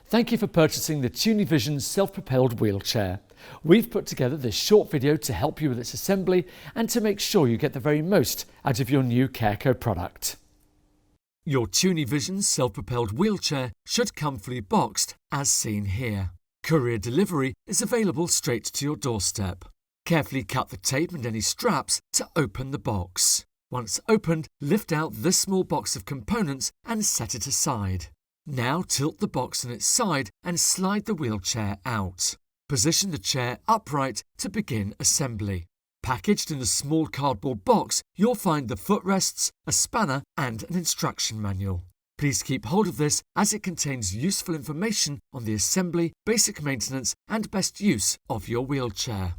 Thank you for purchasing the Tuni Vision self-propelled wheelchair. We've put together this short video to help you with its assembly and to make sure you get the very most out of your new CareCo product. Your Tuni Vision self-propelled wheelchair should come fully boxed, as seen here. Courier delivery is available straight to your doorstep. Carefully cut the tape and any straps to open the box. Once opened, lift out this small box of components and set it aside. Now tilt the box on its side and slide the wheelchair out. Position the chair upright to begin assembly. Packaged in a small cardboard box, you'll find the footrests, a spanner and an instruction manual. Please keep hold of this as it contains useful information on the assembly, basic maintenance and best use of your wheelchair.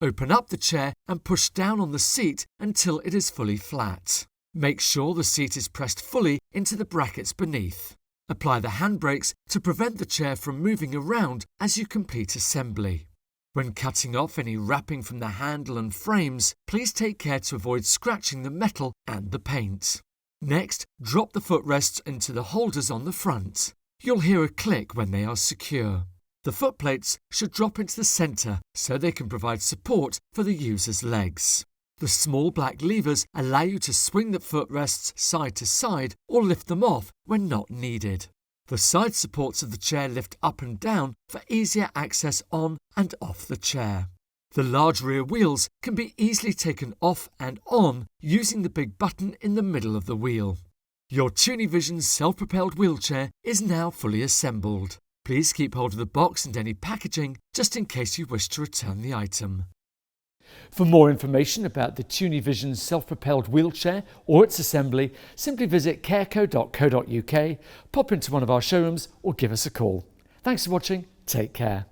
Open up the chair and push down on the seat until it is fully flat. Make sure the seat is pressed fully into the brackets beneath. Apply the handbrakes to prevent the chair from moving around as you complete assembly. When cutting off any wrapping from the handle and frames, please take care to avoid scratching the metal and the paint. Next, drop the footrests into the holders on the front. You'll hear a click when they are secure. The footplates should drop into the centre so they can provide support for the user's legs. The small black levers allow you to swing the footrests side to side or lift them off when not needed. The side supports of the chair lift up and down for easier access on and off the chair. The large rear wheels can be easily taken off and on using the big button in the middle of the wheel. Your Tuni Vision self-propelled wheelchair is now fully assembled. Please keep hold of the box and any packaging just in case you wish to return the item. For more information about the Tuni Vision self-propelled wheelchair or its assembly, simply visit careco.co.uk, pop into one of our showrooms or give us a call. Thanks for watching, take care.